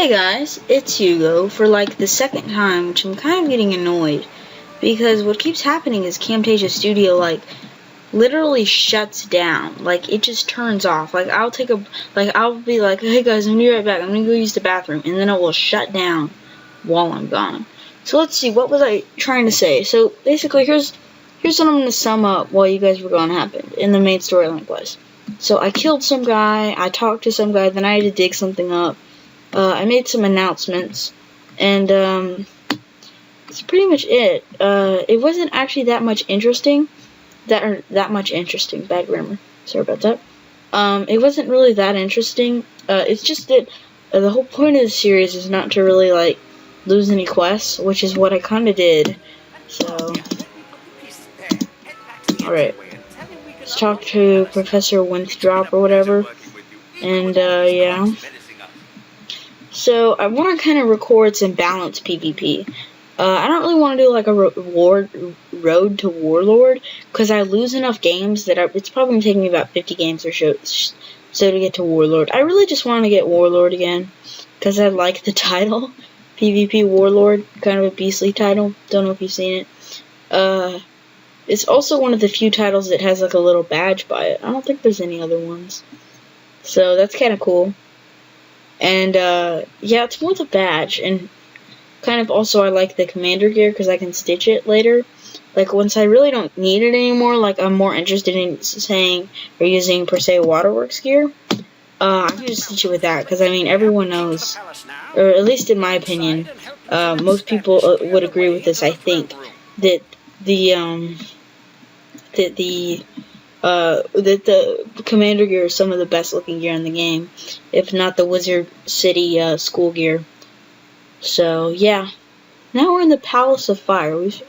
Hey guys, it's Hugo for like the second time, which I'm kind of getting annoyed because what keeps happening is Camtasia Studio like literally shuts down. Like it just turns off. Like I'll be like, hey guys, I'm gonna be right back. I'm gonna go use the bathroom, and then it will shut down while I'm gone. So let's see, what was I trying to say? So basically, here's what I'm gonna sum up while you guys were gone happened in the main storyline was. So I killed some guy, I talked to some guy, then I had to dig something up. I made some announcements, and that's pretty much it. It wasn't actually that much interesting. Bad grammar. Sorry about that. It wasn't really that interesting. It's just that the whole point of the series is not to really like lose any quests, which is what I kind of did. So, all right. Let's talk to Professor Winthrop or whatever, and yeah. So I want to kind of record some balanced PvP. I don't really want to do like a road to Warlord because I lose enough games that it's probably going to take me about 50 games or so to get to Warlord. I really just want to get Warlord again because I like the title, PvP Warlord, kind of a beastly title. Don't know if you've seen it. It's also one of the few titles that has like a little badge by it. I don't think there's any other ones, so that's kind of cool. And, yeah, it's more the badge, and kind of also I like the commander gear, because I can stitch it later. Like, once I really don't need it anymore, like, I'm more interested in saying, or using, per se, waterworks gear, I can just stitch it with that, because, I mean, everyone knows, or at least in my opinion, most people would agree with this, I think, that the commander gear is some of the best looking gear in the game, if not the Wizard City school gear. So yeah, now we're in the Palace of Fire. We've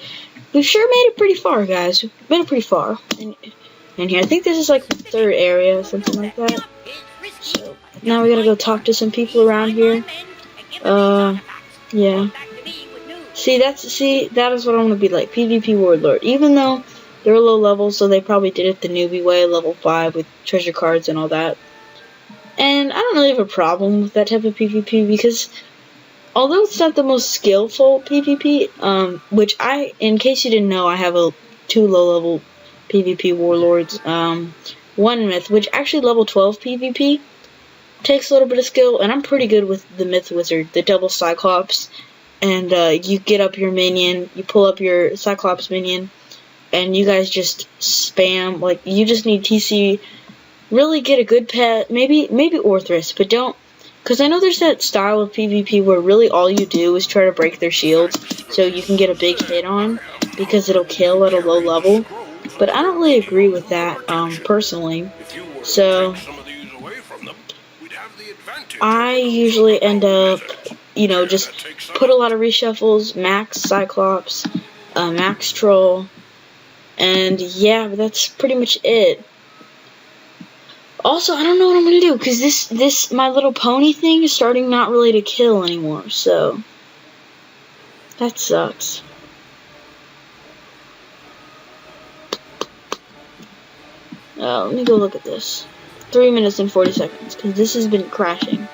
sure made it pretty far, guys. We've made it pretty far in here. I think this is like the third area or something like that. So now we gotta go talk to some people around here. Yeah. See, that is what I want to be like, PvP Warlord. Even though they're low level, so they probably did it the newbie way, level 5 with treasure cards and all that. And I don't really have a problem with that type of PvP because although it's not the most skillful PvP, which in case you didn't know, I have 2 low level PvP warlords. One myth, which actually level 12 PvP takes a little bit of skill, and I'm pretty good with the myth wizard, the double cyclops. And you get up your minion, you pull up your cyclops minion, and you guys just spam, like, you just need TC, really get a good pet, maybe Orthrus, but don't, because I know there's that style of PvP where really all you do is try to break their shields, so you can get a big hit on, because it'll kill at a low level, but I don't really agree with that, personally, so I usually end up, just put a lot of reshuffles, max Cyclops, max Troll, and yeah, but that's pretty much it. Also, I don't know what I'm gonna do, because this My Little Pony thing is starting not really to kill anymore, so that sucks. Let me go look at this. 3 minutes and 40 seconds, because this has been crashing.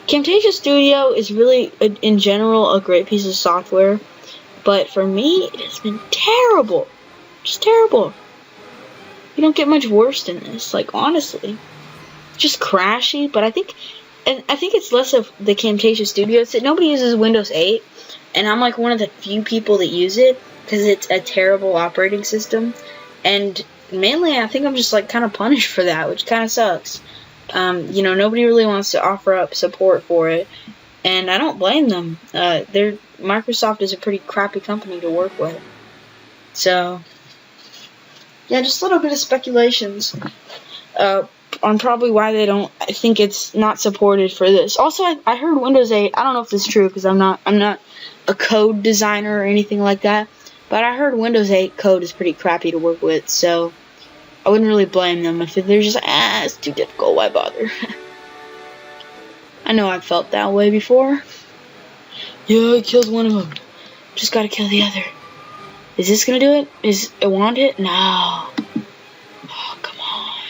Camtasia Studio is really, in general, a great piece of software, but for me, it has been terrible. Just terrible. You don't get much worse than this, like, honestly. Just crashy, but I think it's less of the Camtasia Studio. It's that nobody uses Windows 8, and I'm like one of the few people that use it, because it's a terrible operating system, and mainly I think I'm just like kind of punished for that, which kind of sucks. Nobody really wants to offer up support for it, and I don't blame them. Microsoft is a pretty crappy company to work with. So, yeah, just a little bit of speculations on probably why they don't. I think it's not supported for this. Also, I heard Windows 8. I don't know if this is true because I'm not a code designer or anything like that. But I heard Windows 8 code is pretty crappy to work with, so I wouldn't really blame them if they're just like, it's too difficult, why bother? I know I've felt that way before. Yeah, I killed one of them. Just gotta kill the other. Is this gonna do it? Is it want it? No. Oh, come on.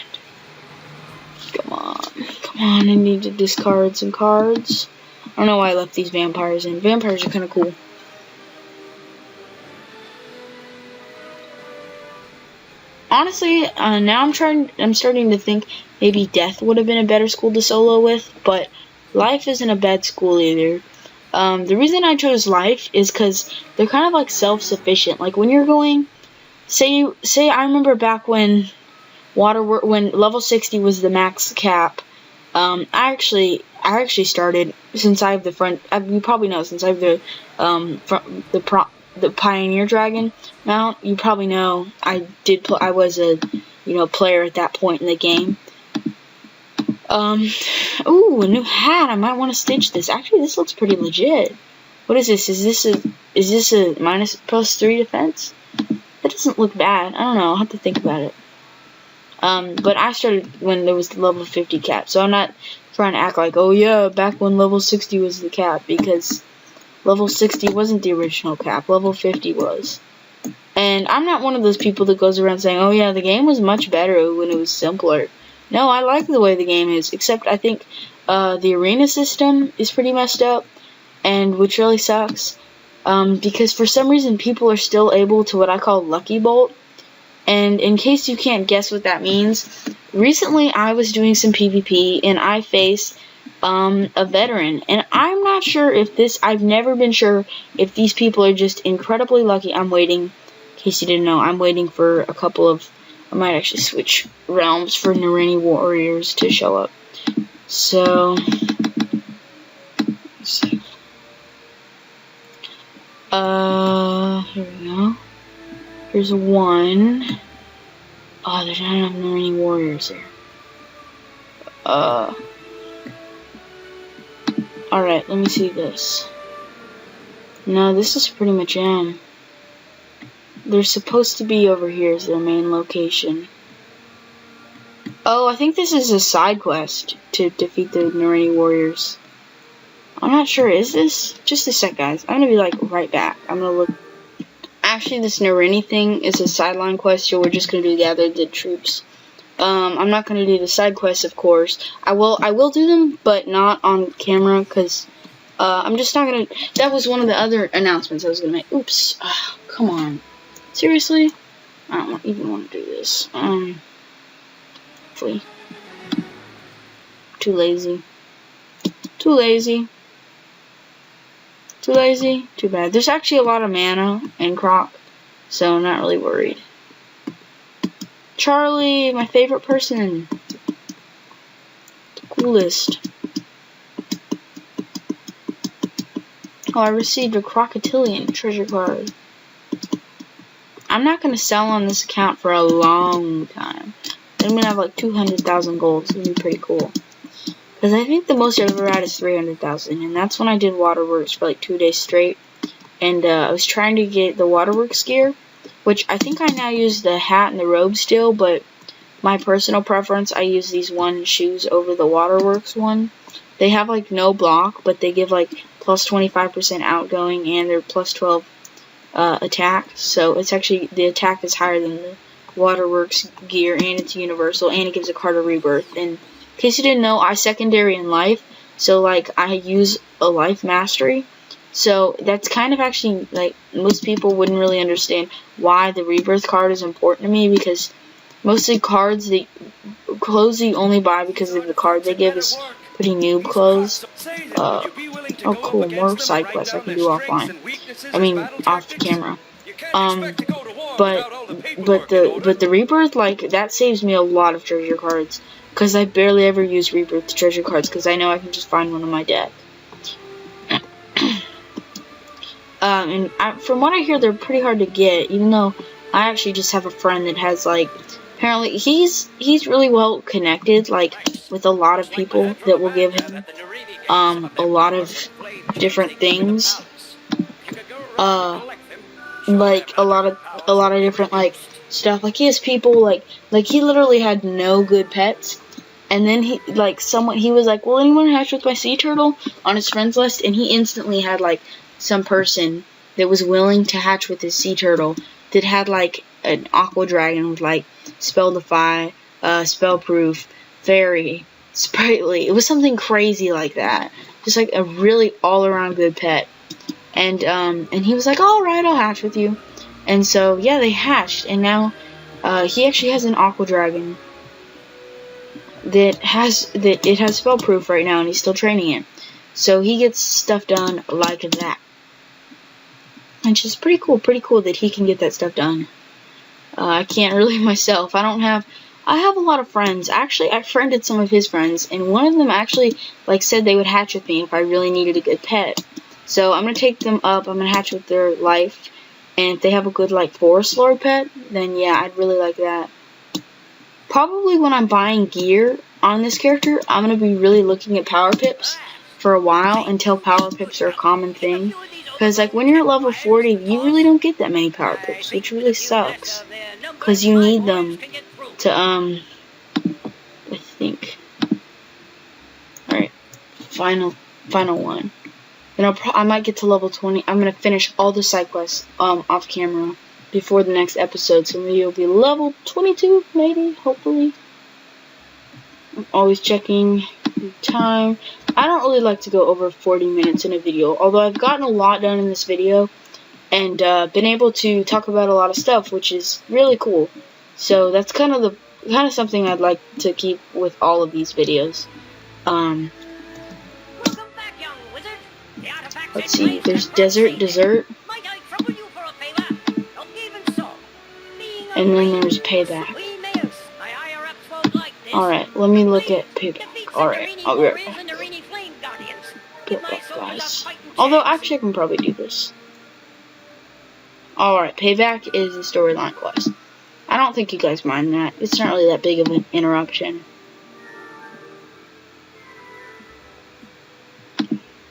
Come on, I need to discard some cards. I don't know why I left these vampires in. Vampires are kind of cool. Honestly, now I'm starting to think maybe Death would have been a better school to solo with, but Life isn't a bad school either. The reason I chose Life is because they're kind of like self-sufficient. Like when you're going, say I remember back when when level 60 was the max cap. I actually started, since I have the front. You probably know, since I have the Pioneer Dragon mount. You probably know I was a player at that point in the game. Ooh, a new hat. I might want to stitch this. Actually, this looks pretty legit. What is this? Is this a +3 defense? That doesn't look bad. I don't know. I'll have to think about it. But I started when there was the level 50 cap, so I'm not trying to act like, oh yeah, back when level 60 was the cap, because level 60 wasn't the original cap. Level 50 was. And I'm not one of those people that goes around saying, oh yeah, the game was much better when it was simpler. No, I like the way the game is, except I think the arena system is pretty messed up, and which really sucks, because for some reason people are still able to what I call Lucky Bolt. And in case you can't guess what that means, recently I was doing some PvP and I faced a veteran, and I'm not sure if I've never been sure if these people are just incredibly lucky. I'm waiting, in case you didn't know, I'm waiting for a couple of, I might actually switch realms for Nareni warriors to show up. So, let's see. Here we go. Here's one. Oh, there's not enough Nareni warriors here. Alright, let me see this. No, this is pretty much them. They're supposed to be over here as their main location. Oh, I think this is a side quest to defeat the Nareni warriors. I'm not sure. Is this? Just a sec, guys. I'm gonna be like right back. I'm gonna look. Actually, this Nareni thing is a sideline quest, so we're just gonna do gather the troops. I'm not gonna do the side quests, of course. I will do them, but not on camera, because I'm just not gonna. That was one of the other announcements I was gonna make. Oops. Come on. Seriously? I don't even want to do this. Hopefully. Too lazy. Too lazy. Too lazy? Too bad. There's actually a lot of mana in Croc, so I'm not really worried. Charlie, my favorite person. The coolest. Oh, I received a Crocodilian treasure card. I'm not going to sell on this account for a long time. I'm going to have like 200,000 gold, so it'll be pretty cool. Because I think the most I've ever had is 300,000, and that's when I did Waterworks for like 2 days straight. And I was trying to get the Waterworks gear, which I think I now use the hat and the robe still, but my personal preference, I use these one shoes over the Waterworks one. They have like no block, but they give like plus 25% outgoing, and they're plus 12 attack. So it's actually, the attack is higher than the Waterworks gear, and it's universal, and it gives a card of rebirth. And in case you didn't know, I secondary in life, so like I use a life mastery. So that's kind of actually, like, most people wouldn't really understand why the rebirth card is important to me, because mostly clothes you only buy because of the card they give is pretty noob clothes. Oh cool, more side quests I can do offline. I mean, off the camera. But the rebirth, like, that saves me a lot of treasure cards, because I barely ever use rebirth treasure cards, because I know I can just find one in my deck. And from what I hear, they're pretty hard to get, even though I actually just have a friend that has, like, apparently he's really well connected, like, with a lot of people that will give him a lot of different things. Like a lot of different, like, stuff. Like, he has people like he literally had no good pets, and then he was like, will anyone hatch with my sea turtle on his friends list, and he instantly had like some person that was willing to hatch with his sea turtle that had like an aqua dragon with like spell defy, spell proof, fairy, sprightly. It was something crazy like that. just like a really all-around good pet. And he was like, all right, I'll hatch with you. And so yeah, they hatched, and now he actually has an aqua dragon that it has spell proof right now, and he's still training it. So he gets stuff done like that. And just pretty cool that he can get that stuff done. I can't really myself. I have a lot of friends. Actually, I friended some of his friends, and one of them actually like said they would hatch with me if I really needed a good pet. So I'm gonna take them up. I'm gonna hatch with their life, and if they have a good like forest lord pet, then yeah, I'd really like that. Probably when I'm buying gear on this character, I'm gonna be really looking at power pips for a while until power pips are a common thing. Because like when you're at level 40, you really don't get that many power pips, which really sucks. Because you need them to I think. All right, final one. Then I might get to level 20. I'm gonna finish all the side quests off camera before the next episode, so maybe it'll be level 22, maybe, hopefully. I'm always checking the time. I don't really like to go over 40 minutes in a video, although I've gotten a lot done in this video and been able to talk about a lot of stuff, which is really cool. So that's kind of something I'd like to keep with all of these videos. Let's see, there's dessert, and then there's payback. Alright, let me look at payback. Alright, I'll be right back. Get that, guys. Although, actually, I can probably do this. Alright, payback is the storyline quest. I don't think you guys mind that. It's not really that big of an interruption.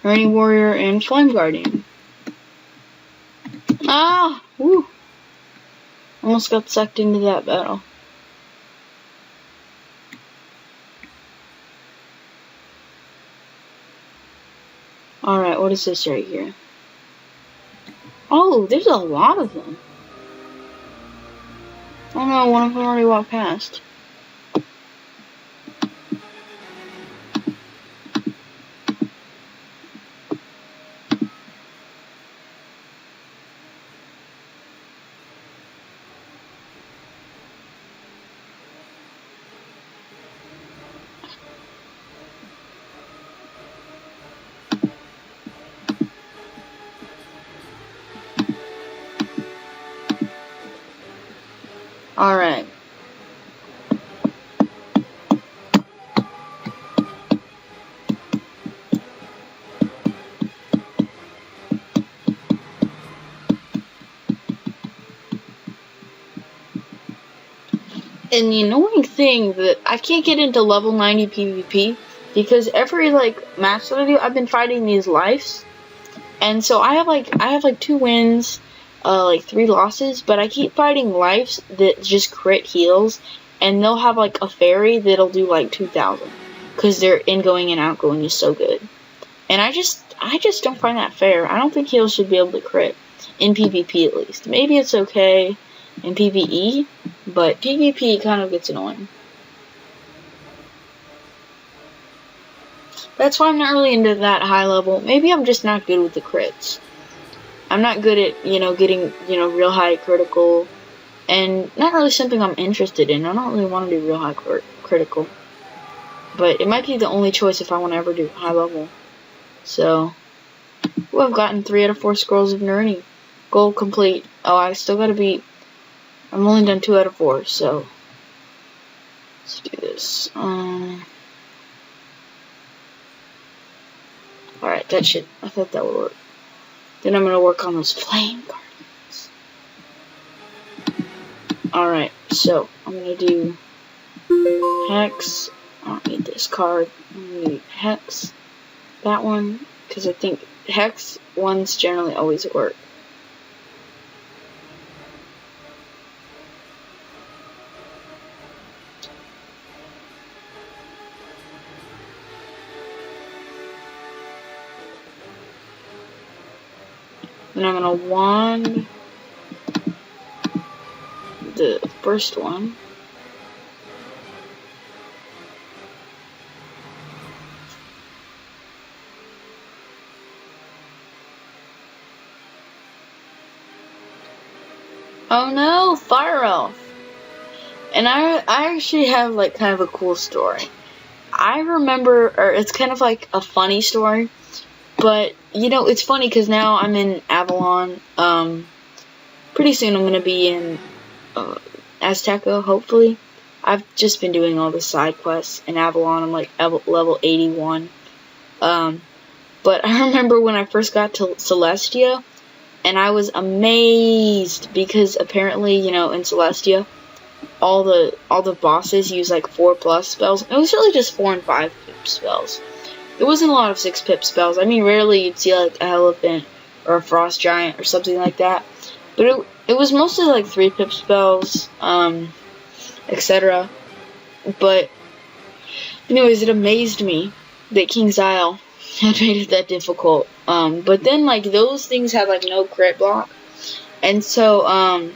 Rainy Warrior and Flame Guardian. Ah! Woo! Almost got sucked into that battle. Alright, what is this right here? Oh, there's a lot of them. Oh no, one of them already walked past. Alright. And the annoying thing that I can't get into level 90 PvP because every like match that I do, I've been fighting these lives, and so I have like 2 wins, like 3 losses, but I keep fighting lives that just crit heals, and they'll have like a fairy that'll do like 2,000 because their ingoing and outgoing is so good, and I just don't find that fair. I don't think heals should be able to crit in PvP at least. Maybe it's okay in PvE, but PvP kind of gets annoying. That's why I'm not really into that high level. Maybe I'm just not good with the crits. I'm not good at, getting, real high critical, and not really something I'm interested in. I don't really want to do real high critical, but it might be the only choice if I want to ever do high level. So, I've gotten 3 out of 4 scrolls of Nurni. Goal complete. Oh, I still gotta beat. I've only done 2 out of 4, so let's do this. Alright, that should. I thought that would work. Then I'm gonna work on those flame guardians. Alright, so I'm gonna do Hex. I don't need this card. I'm gonna need Hex. That one, because I think Hex ones generally always work. And I'm gonna wand the first one. Oh no, Fire Elf. And I actually have like kind of a cool story. I remember, or it's kind of like a funny story, but you know, it's funny because now I'm in Avalon. Pretty soon I'm gonna be in Azteca, hopefully. I've just been doing all the side quests in Avalon. I'm like level 81. But I remember when I first got to Celestia, and I was amazed because apparently, you know, in Celestia, all the bosses use like 4+ spells. It was really just 4 and 5 pip spells. There wasn't a lot of 6 pip spells. I mean, rarely you'd see like a elephant or a frost giant or something like that. But it was mostly like 3 pip spells, etc. But anyways, it amazed me that King's Isle had made it that difficult. But then like those things had like no crit block, and so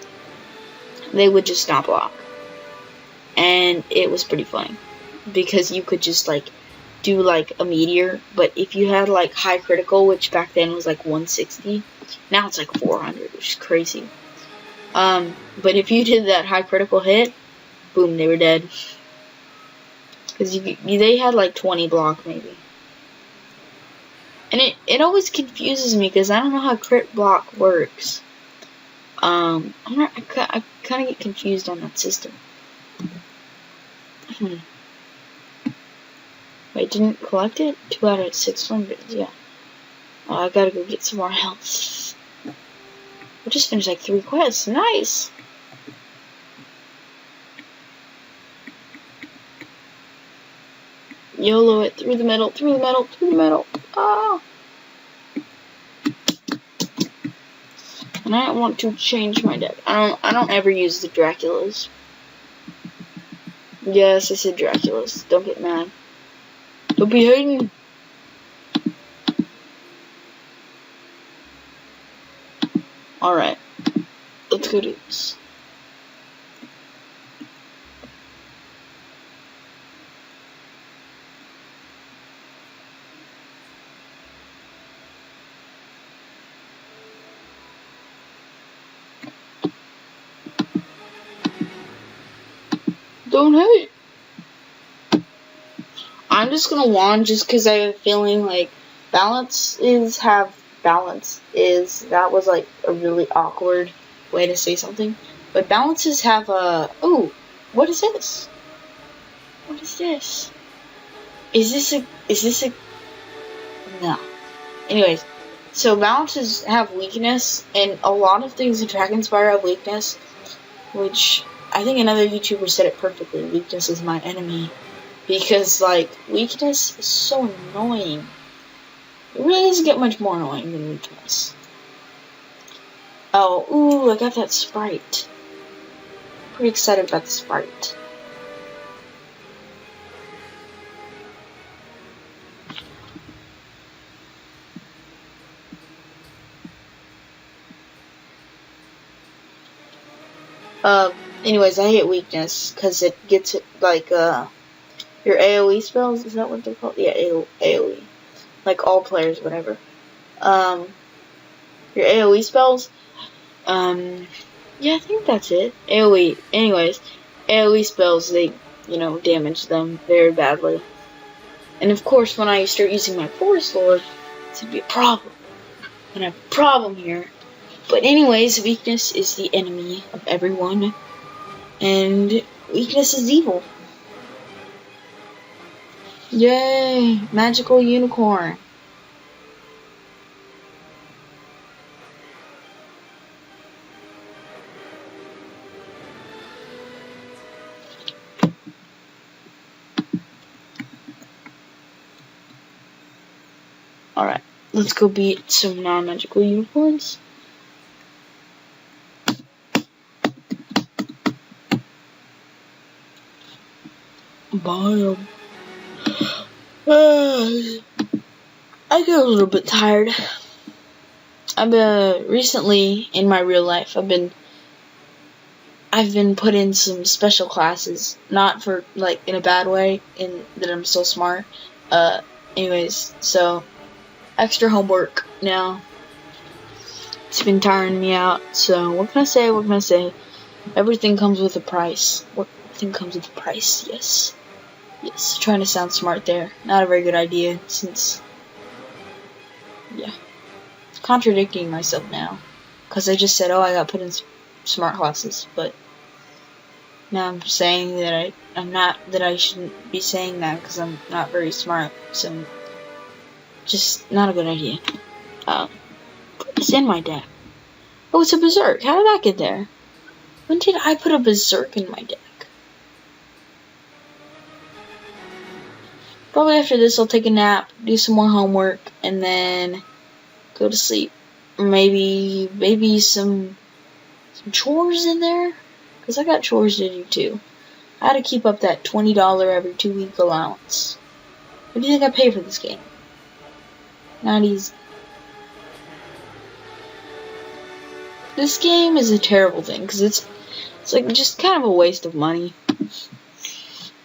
they would just not block. And it was pretty funny because you could just like do like a meteor, but if you had like high critical, which back then was like 160, now it's like 400, which is crazy. But if you did that high critical hit, boom, they were dead. Because they had like 20 block maybe. And it always confuses me because I don't know how crit block works. I kind of get confused on that system. Wait, didn't collect it? 2 out of 600, yeah. I gotta go get some more health. We just finished like 3 quests, nice! YOLO it, through the middle, through the middle, through the middle. Ah! And I don't want to change my deck. I don't ever use the Draculas. Yes, I said Draculas. Don't get mad. Don't be hating. Alright. Let's go do this. Don't hate. I'm just gonna wand just because I have a feeling like that was like a really awkward way to say something. But balances have a what is this? What is this? Is this a no. Anyways, so balances have weakness, and a lot of things in Dragonspire have weakness, which I think another YouTuber said it perfectly. Weakness is my enemy. Because, like, weakness is so annoying. It really doesn't get much more annoying than weakness. Oh, ooh, I got that Sprite. Pretty excited about the Sprite. Anyways, I hate weakness, because it gets, like, your AoE spells, is that what they're called? Yeah, AoE. Like all players, whatever. Your AoE spells, yeah, I think that's it. AoE, anyways, AoE spells, they, you know, damage them very badly. And of course, when I start using my Forest Lord, it's gonna be a problem. I'm gonna have a problem here. But anyways, weakness is the enemy of everyone. And weakness is evil. Yay! Magical unicorn. Alright, let's go beat some non-magical unicorns. Bye. I get a little bit tired. I've been recently in my real life. I've been put in some special classes, not for like in a bad way, in that I'm so smart. Anyways, so extra homework now. It's been tiring me out. So what can I say? What can I say? Everything comes with a price. Everything comes with a price. Yes. Yes. Trying to sound smart there. Not a very good idea since. Yeah. Contradicting myself now. Because I just said, oh, I got put in smart classes. But now I'm saying that I'm not, that I shouldn't be saying that because I'm not very smart. So, just not a good idea. Put this in my deck. Oh, it's a berserk. How did that get there? When did I put a berserk in my deck? Probably after this I'll take a nap, do some more homework, and then go to sleep. Or maybe some chores in there? Because I got chores to do too. I had to keep up that $20 every 2-week allowance. What do you think I pay for this game? Not easy. This game is a terrible thing because it's like just kind of a waste of money.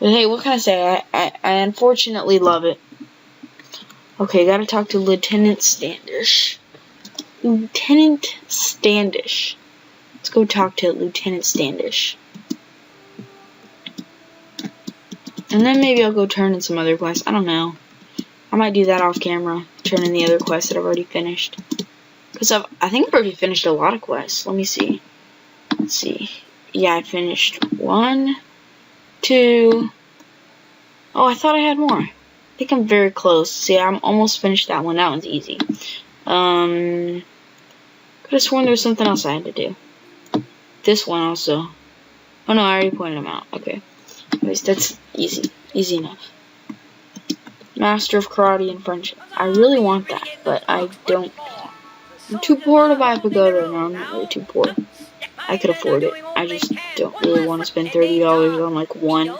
But hey, what can I say? I unfortunately love it. Okay, gotta talk to Lieutenant Standish. Lieutenant Standish. Let's go talk to Lieutenant Standish. And then maybe I'll go turn in some other quests. I don't know. I might do that off camera. Turn in the other quests that I've already finished. Because I think I've already finished a lot of quests. Let me see. Let's see. Yeah, I finished 1, 2. Oh, I thought I had more. I think I'm very close. See, I'm almost finished that one. That one's easy. Could have sworn there was something else I had to do. This one also. Oh no, I already pointed them out. Okay. Anyways, that's easy. Easy enough. Master of Karate and Friendship. I really want that, but I don't. I'm too poor to buy a pagoda. No, I'm not really too poor. I could afford it. I just don't really want to spend $30 on like one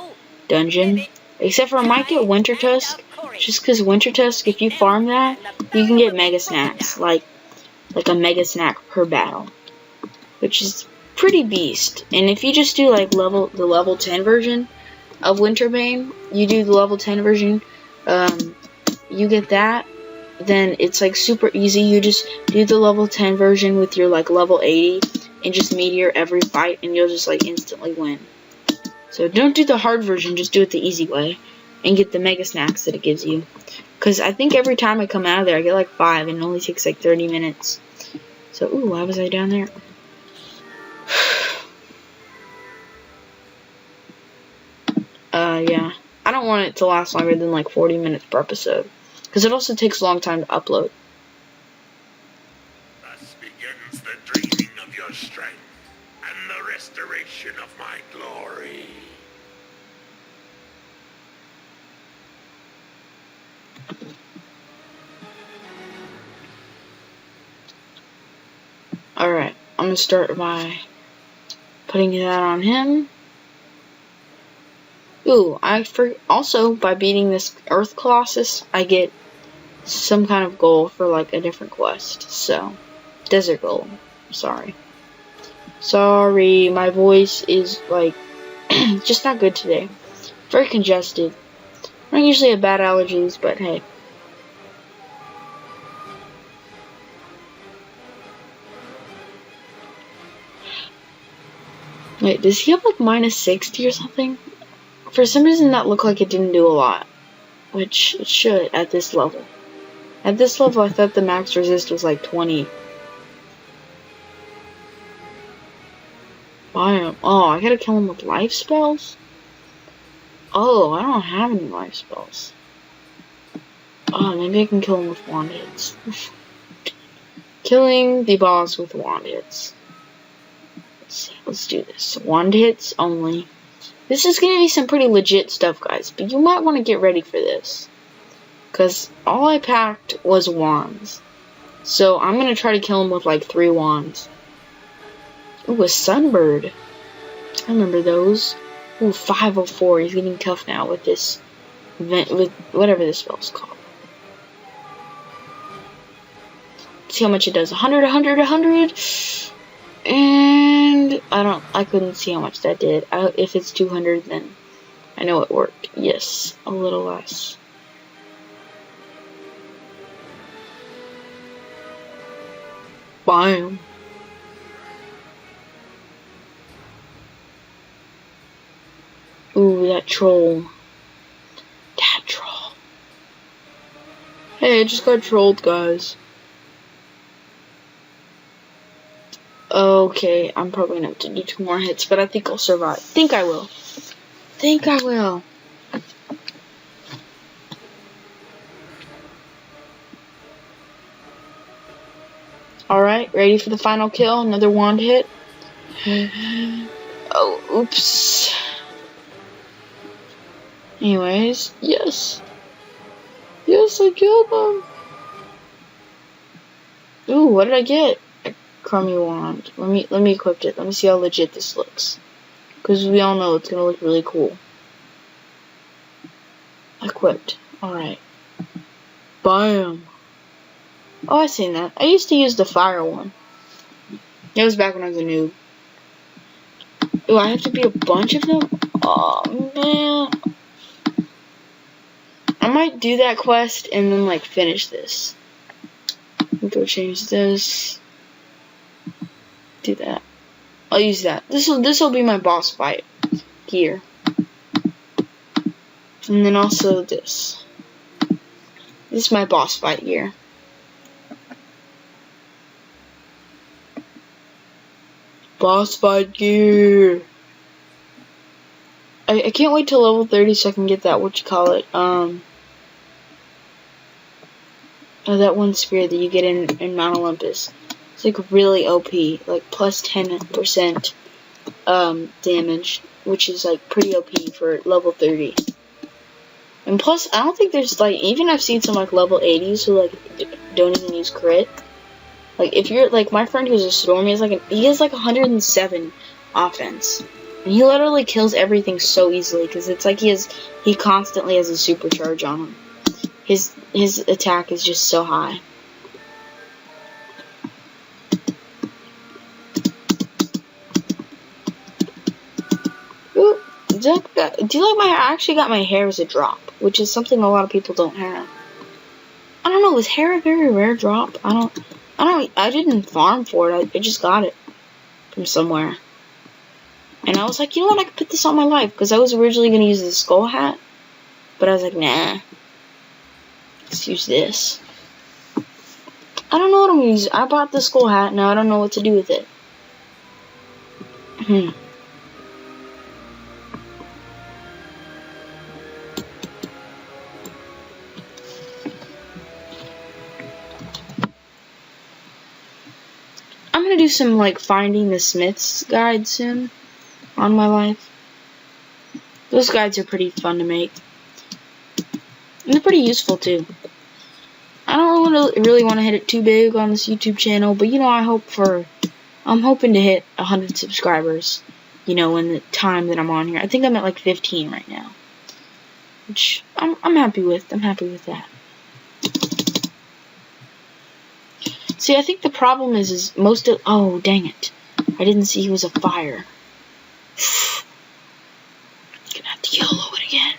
dungeon. Except for I might get Winter Tusk. Just because Winter Tusk, if you farm that, you can get mega snacks. Like a mega snack per battle. Which is pretty beast. And if you just do like the level 10 version of Winterbane, you do the level 10 version, you get that, then it's like super easy. You just do the level 10 version with your like level 80 and just meteor every fight and you'll just like instantly win. So don't do the hard version, just do it the easy way and get the mega snacks that it gives you. Because I think every time I come out of there I get like 5 and it only takes like 30 minutes. So, ooh, why was I down there? Yeah. I don't want it to last longer than like 40 minutes per episode. Because it also takes a long time to upload. Thus begins the dreaming of your strength and the restoration of my glory. Alright, I'm going to start by putting that on him. Ooh, also, by beating this Earth Colossus, I get some kind of goal for, like, a different quest. So, Desert Golem. Sorry. Sorry, my voice is, like, just not good today. Very congested. I don't usually have bad allergies, but hey. Wait, does he have, like, minus 60 or something? For some reason that looked like it didn't do a lot, which it should at this level. At this level I thought the max resist was like 20. Oh, I gotta kill him with life spells? Oh, I don't have any life spells. Oh, maybe I can kill him with wand hits. Killing the boss with wand hits. Let's see, let's do this. Wand hits only. This is going to be some pretty legit stuff, guys, but you might want to get ready for this. Because all I packed was wands. So I'm going to try to kill him with like 3 wands. Ooh, a sunbird. I remember those. Ooh, 504. He's getting tough now with this event, with whatever this spell's called. See how much it does. 100, 100, 100. And I couldn't see how much that did. If it's 200, then I know it worked. Yes, a little less. Bam. Ooh, that troll. That troll. Hey, I just got trolled, guys. Okay, I'm probably gonna have to do 2 more hits, but I think I'll survive. Think I will. Think I will. Alright, ready for the final kill? Another wand hit. Oh, oops. Anyways, yes. Yes, I killed them. Ooh, what did I get? A crummy wand. Let me equip it. Let me see how legit this looks. Because we all know it's gonna look really cool. Equipped. Alright. Bam. Oh, I seen that. I used to use the fire one. That was back when I was a noob. Ooh, I have to beat a bunch of them? Oh, man. I might do that quest and then, like, finish this. Let me go change this. Do that. I'll use that. This'll be my boss fight gear. And then also this. This is my boss fight gear. Boss fight gear. I can't wait till level 30 so I can get that, that one spear that you get in Mount Olympus. It's like really OP, like plus 10% damage, which is like pretty OP for level 30. And plus, I don't think there's like, even I've seen some like level 80s who like don't even use crit. Like if you're like my friend who's a storm, he has like 107 offense, and he literally kills everything so easily because it's like he constantly has a supercharge on him. His attack is just so high. Ooh, do you like my hair? I actually got my hair as a drop, which is something a lot of people don't have. I don't know, is hair a very rare drop? I didn't farm for it. I just got it from somewhere. And I was like, you know what, I could put this on my life, because I was originally going to use the skull hat, but I was like, nah. Let's use this. I don't know what I'm going to use. I bought the skull hat, now I don't know what to do with it. I'm going to do some, like, finding the Smiths guide soon on my life. Those guides are pretty fun to make. And they're pretty useful, too. I don't really want to hit it too big on this YouTube channel, but, you know, I'm hoping to hit 100 subscribers, you know, in the time that I'm on here. I think I'm at, like, 15 right now. Which I'm happy with. I'm happy with that. See, I think the problem is most of... Oh, dang it. I didn't see he was a fire. Gonna have to YOLO it again.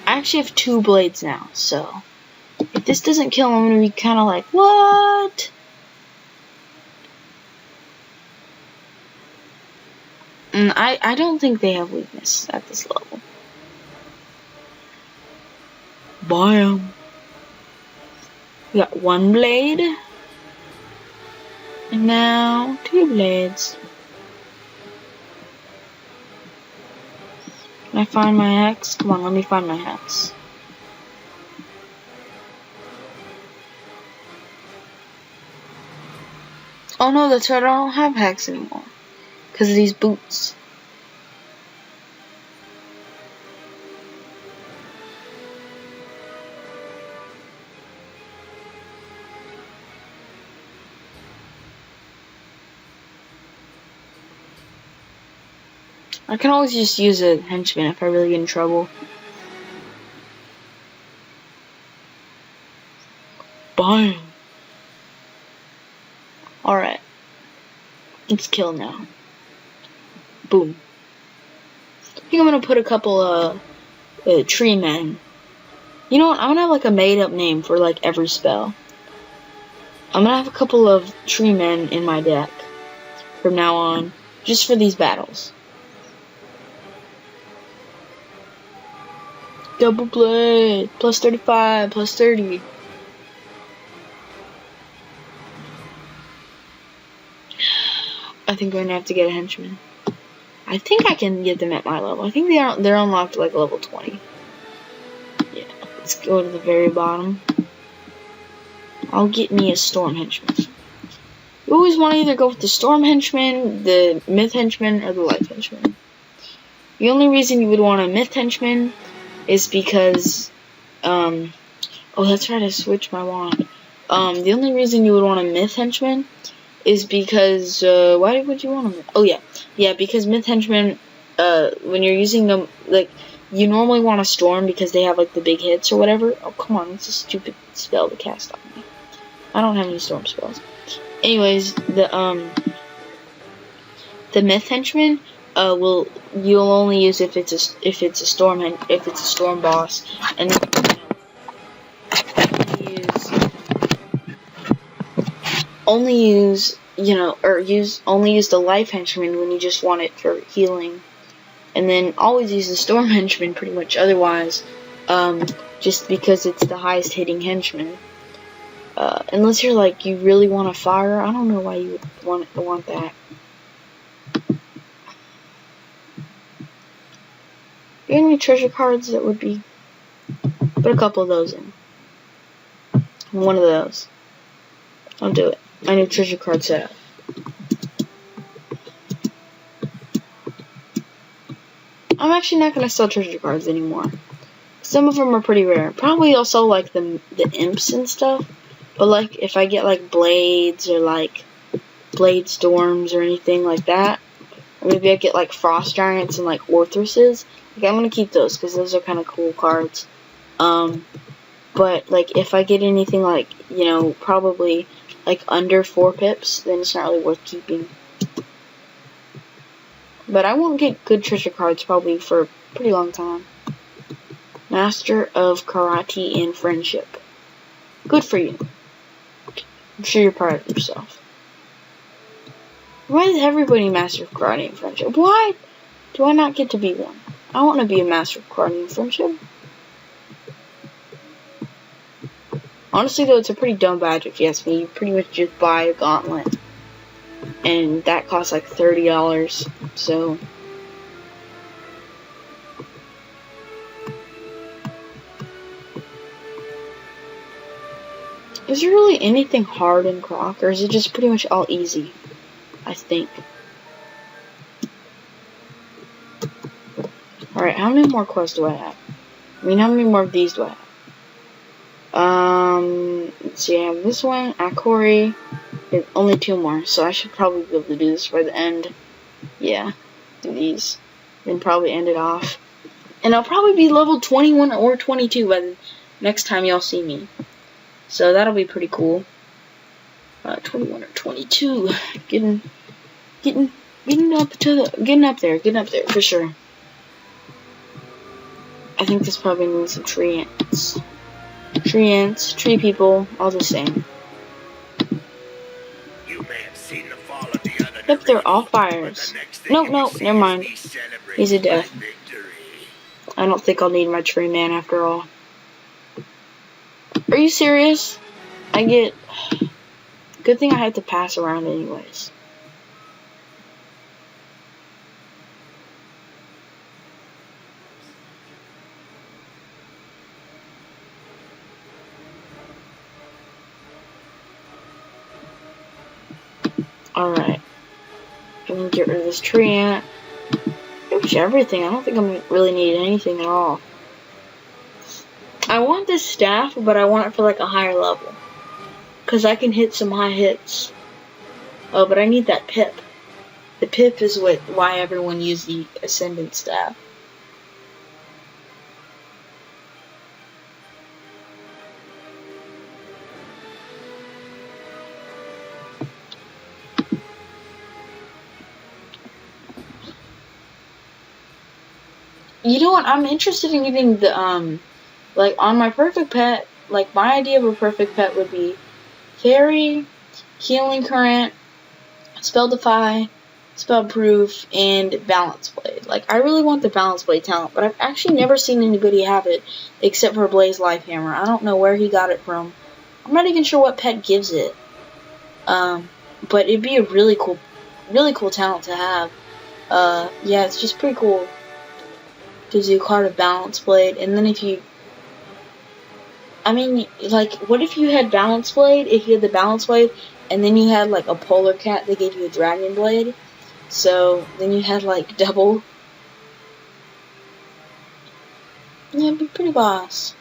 I actually have 2 blades now, so... If this doesn't kill him, I'm gonna be kind of like, what? And I don't think they have weakness at this level. Bam. We got 1 blade. And now 2 blades. Can I find my hex? Come on, let me find my hex. Oh no, that's right, I don't have hex anymore. Because of these boots. I can always just use a henchman if I really get in trouble. Bam. Alright. Let's kill now. Boom. I think I'm gonna put a couple tree men. You know what? I'm gonna have like a made up name for like every spell. I'm gonna have a couple of tree men in my deck from now on, just for these battles. Double blade, plus 35, plus 30. I think I'm gonna have to get a henchman. I think I can get them at my level. I think they're unlocked like level 20. Yeah, let's go to the very bottom. I'll get me a storm henchman. You always want to either go with the storm henchman, the myth henchman, or the life henchman. The only reason you would want a myth henchman is because, oh, that's right, I switched my wand. The only reason you would want a myth henchman is because, why would you want them? Oh, yeah, because myth henchmen, when you're using them, like, you normally want a storm because they have, like, the big hits or whatever. Oh, come on, it's a stupid spell to cast on me. I don't have any storm spells. Anyways, the myth henchman, you'll only use if it's a storm boss, and then only use the life henchman when you just want it for healing, and then always use the storm henchman pretty much otherwise, just because it's the highest hitting henchman. Unless you're like, you really want a fire, I don't know why you would want that. Do you have any treasure cards that would be? Put a couple of those in. One of those. I'll do it. I need a treasure card set up. I'm actually not going to sell treasure cards anymore. Some of them are pretty rare. Probably I'll sell like the imps and stuff. But like if I get like blades or like blade storms or anything like that, or maybe I get like frost giants and like orthruses, like I'm going to keep those because those are kind of cool cards. But like if I get anything like, probably like under 4 pips, then it's not really worth keeping. But I won't get good treasure cards probably for a pretty long time. Master of Karate and Friendship. Good for you. I'm sure you're proud of yourself. Why is everybody Master of Karate and Friendship? Why do I not get to be one? I want to be a Master of Karate and Friendship. Honestly, though, it's a pretty dumb badge if you ask me. You pretty much just buy a gauntlet. And that costs like $30, so... Is there really anything hard in Croc, or is it just pretty much all easy? I think. Alright, how many more quests do I have? I mean, how many more of these do I have? Let's see, I have this one, Akori. Only 2 more, so I should probably be able to do this by the end. Yeah, do these. Then probably end it off. And I'll probably be level 21 or 22 by the next time y'all see me. So that'll be pretty cool. 21 or 22. Getting up there for sure. I think this probably needs some tree ants. Tree ants, tree people, all the same. You may have seen the fall of the other. Yep, they're all fires. No, never mind. He's a death. I don't think I'll need my tree man after all. Are you serious? Good thing I had to pass around anyways. Alright. I'm gonna get rid of this tree ant. Oops, everything. I don't think I'm really need anything at all. I want this staff, but I want it for like a higher level. Because I can hit some high hits. Oh, but I need that pip. The pip is why everyone used the Ascendant staff. You know what? I'm interested in getting the, like, on my perfect pet, like, my idea of a perfect pet would be fairy, Healing Current, Spell Defy, Spell Proof, and Balance Blade. Like, I really want the Balance Blade talent, but I've actually never seen anybody have it except for Blaze Lifehammer. I don't know where he got it from. I'm not even sure what pet gives it. But it'd be a really cool talent to have. Yeah, it's just pretty cool. Gives you a card of Balance Blade, and then if you... I mean, like, what if you had Balance Blade, if you had the Balance Blade, and then you had, like, a Polar Cat that gave you a Dragon Blade? So, then you had, like, double. Yeah, it'd be pretty boss.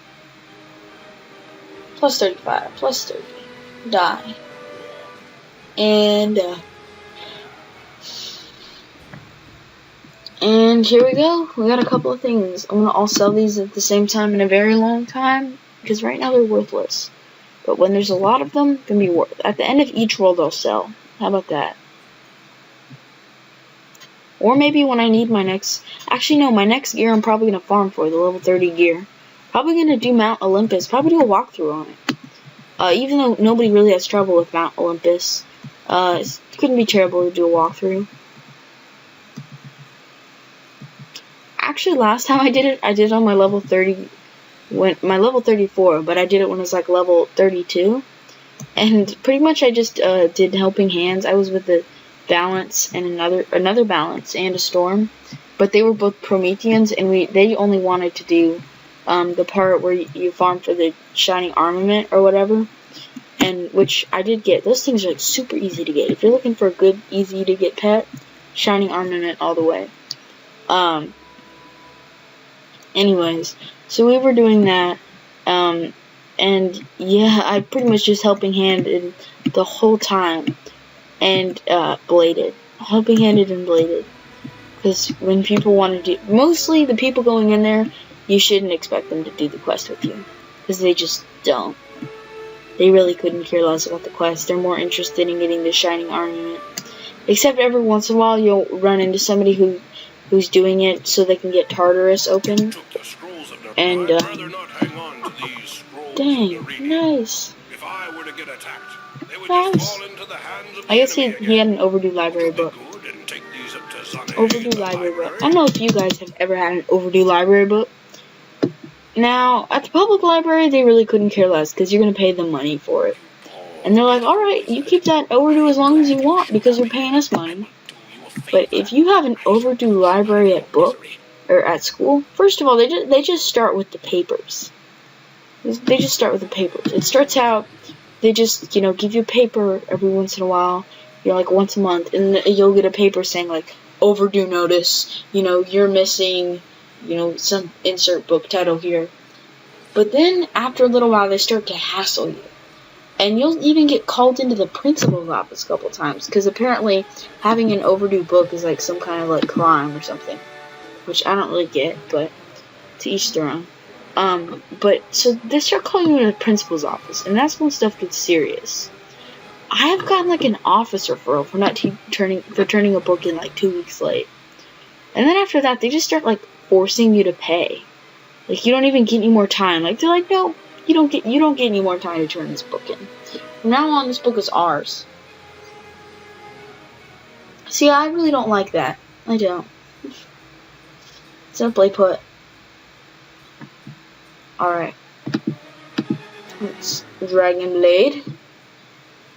Plus 35, plus 30. Die. And here we go. We got a couple of things. I'm gonna all sell these at the same time in a very long time, because right now they're worthless. But when there's a lot of them, they're gonna be worth. At the end of each world, I'll sell. How about that? Or maybe when I need my next... Actually, no, my next gear I'm probably gonna farm for, the level 30 gear. Probably gonna do Mount Olympus. Probably do a walkthrough on it. Even though nobody really has trouble with Mount Olympus. It couldn't be terrible to do a walkthrough. Actually, last time I did it on my level 30, my level 34, but I did it when it was like level 32. And pretty much I just did Helping Hands. I was with the Balance and another Balance and a Storm, but they were both Prometheans, and they only wanted to do the part where you farm for the Shining Armament or whatever. And which I did get. Those things are like super easy to get. If you're looking for a good, easy to get pet, Shining Armament all the way. Anyways, so we were doing that. And yeah, I pretty much just Helping Handed the whole time. And bladed. Helping Handed and bladed. Because when people want to do... Mostly the people going in there, you shouldn't expect them to do the quest with you. Because they just don't. They really couldn't care less about the quest. They're more interested in getting the Shining Armament. Except every once in a while you'll run into somebody who's doing it so they can get Tartarus open. And, dang, nice. Nice. I guess he had an overdue library book. Overdue library book. I don't know if you guys have ever had an overdue library book. Now, at the public library, they really couldn't care less, because you're going to pay them money for it. And they're like, alright, you keep that overdue as long as you want, because you're paying us money. But if you have an overdue library at or at school, first of all, they just start with the papers. They just start with the papers. It starts out, they just, give you a paper every once in a while, like once a month, and you'll get a paper saying, like, overdue notice, you're missing... some insert book title here. But then, after a little while, they start to hassle you. And you'll even get called into the principal's office a couple times, because apparently having an overdue book is like some kind of like crime or something. Which I don't really get, but to each their own. So they start calling you into the principal's office, and that's when stuff gets serious. I have gotten like an office referral for not turning a book in like 2 weeks late. And then after that, they just start like forcing you to pay. Like, you don't even get any more time. Like, they're like, no, you don't get any more time to turn this book in. From now on, this book is ours. See, I really don't like that. I don't. Simply put. Alright. Let's Dragon Blade.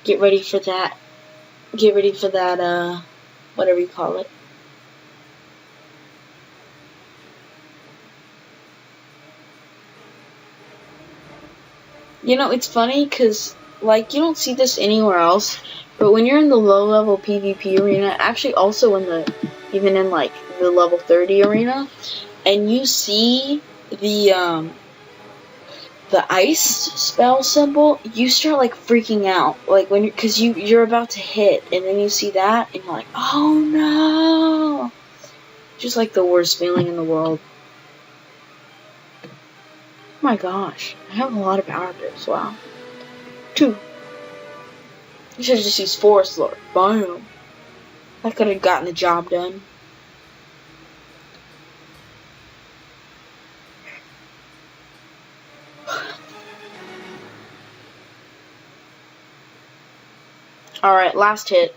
Get ready for that. Whatever you call it. It's funny, because, like, you don't see this anywhere else, but when you're in the low-level PvP arena, actually also even in, like, the level 30 arena, and you see the ice spell symbol, you start, like, freaking out, like, because you're about to hit, and then you see that, and you're like, oh no! Just, like, the worst feeling in the world. Oh my gosh, I have a lot of power dips, wow. 2. You should have just used Forest Lord. Bam. I could have gotten the job done. Alright, last hit.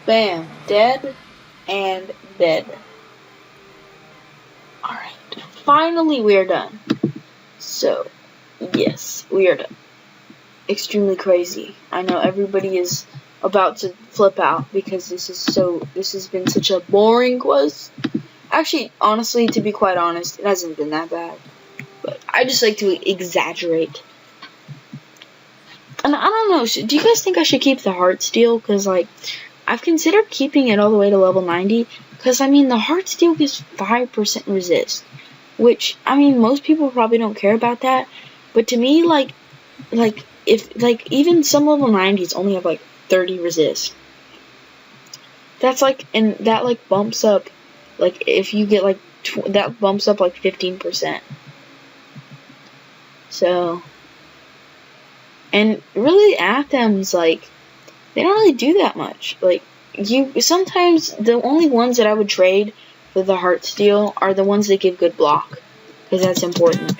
Bam. Dead and dead. Alright. Finally, we are done. So, yes, we are done. Extremely crazy. I know everybody is about to flip out because this has been such a boring quest. Actually, honestly, to be quite honest, it hasn't been that bad. But I just like to exaggerate. And I don't know, do you guys think I should keep the heart steel? Because, like, I've considered keeping it all the way to level 90. Because, I mean, the heart steel gives 5% resist. Which, I mean, most people probably don't care about that. But to me, if even some level 90s only have, 30 resist. That's, and that, bumps up, if you get, that bumps up, 15%. So, and really, Athems, they don't really do that much. Sometimes the only ones that I would trade with the heart steel are the ones that give good block. Because that's important.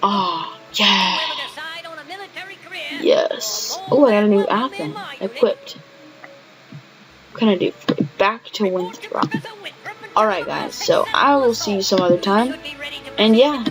Oh, yeah. Yes. Oh, I got a new Athem equipped. What can I do? Back to Winthrop. Alright, guys. So, I will see you some other time. And yeah.